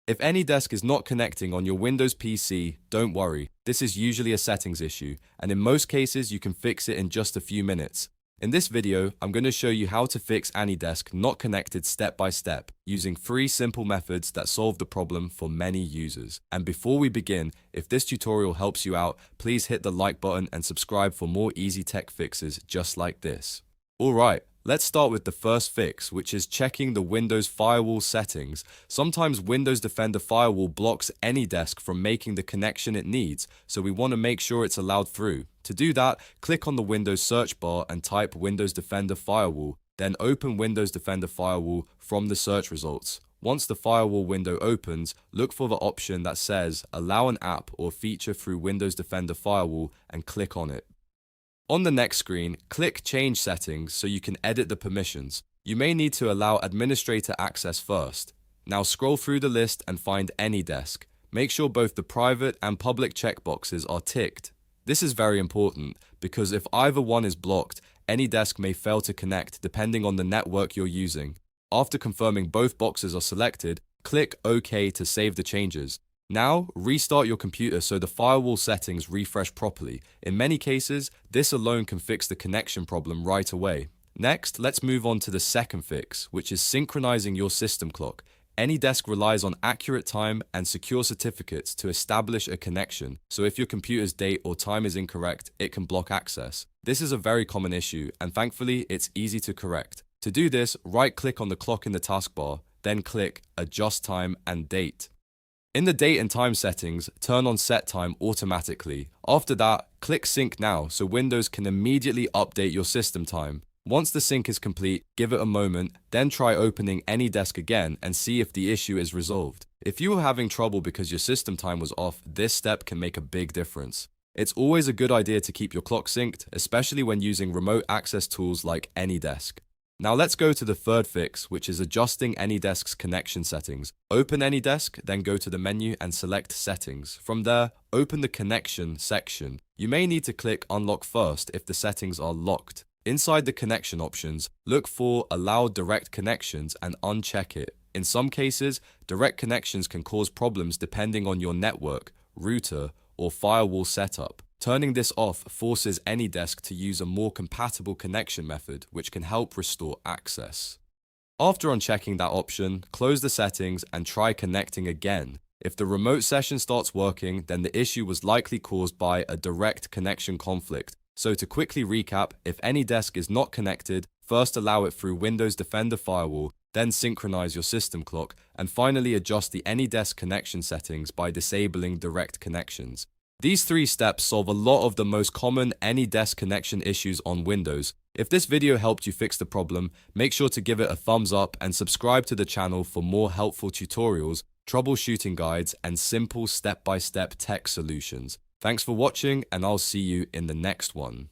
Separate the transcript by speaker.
Speaker 1: If AnyDesk is not connecting on your Windows PC, don't worry. This is usually a settings issue, and in most cases you can fix it in just a few minutes. In this video, I'm going to show you how to fix AnyDesk not connected step by step, using 3 simple methods that solve the problem for many users. And before we begin, if this tutorial helps you out, please hit the like button and subscribe for more easy tech fixes just like this. Alright, let's start with the first fix, which is checking the Windows Firewall settings. Sometimes Windows Defender Firewall blocks AnyDesk from making the connection it needs, so we want to make sure it's allowed through. To do that, click on the Windows search bar and type Windows Defender Firewall, then open Windows Defender Firewall from the search results. Once the firewall window opens, look for the option that says Allow an app or feature through Windows Defender Firewall and click on it. On the next screen, click Change Settings so you can edit the permissions. You may need to allow administrator access first. Now scroll through the list and find AnyDesk. Make sure both the private and public checkboxes are ticked. This is very important because if either one is blocked, AnyDesk may fail to connect depending on the network you're using. After confirming both boxes are selected, click OK to save the changes. Now, restart your computer so the firewall settings refresh properly. In many cases, this alone can fix the connection problem right away. Next, let's move on to the second fix, which is synchronizing your system clock. AnyDesk relies on accurate time and secure certificates to establish a connection, so if your computer's date or time is incorrect, it can block access. This is a very common issue, and thankfully, it's easy to correct. To do this, right-click on the clock in the taskbar, then click Adjust Time and Date. In the date and time settings, turn on Set Time automatically. After that, click Sync Now so Windows can immediately update your system time. Once the sync is complete, give it a moment, then try opening AnyDesk again and see if the issue is resolved. If you are having trouble because your system time was off, this step can make a big difference. It's always a good idea to keep your clock synced, especially when using remote access tools like AnyDesk. Now let's go to the third fix, which is adjusting AnyDesk's connection settings. Open AnyDesk, then go to the menu and select Settings. From there, open the Connection section. You may need to click Unlock first if the settings are locked. Inside the connection options, look for Allow Direct Connections and uncheck it. In some cases, direct connections can cause problems depending on your network, router, or firewall setup. Turning this off forces AnyDesk to use a more compatible connection method, which can help restore access. After unchecking that option, close the settings and try connecting again. If the remote session starts working, then the issue was likely caused by a direct connection conflict. So to quickly recap, if AnyDesk is not connected, first allow it through Windows Defender Firewall, then synchronize your system clock, and finally adjust the AnyDesk connection settings by disabling direct connections. These 3 steps solve a lot of the most common AnyDesk connection issues on Windows. If this video helped you fix the problem, make sure to give it a thumbs up and subscribe to the channel for more helpful tutorials, troubleshooting guides, and simple step-by-step tech solutions. Thanks for watching, and I'll see you in the next one.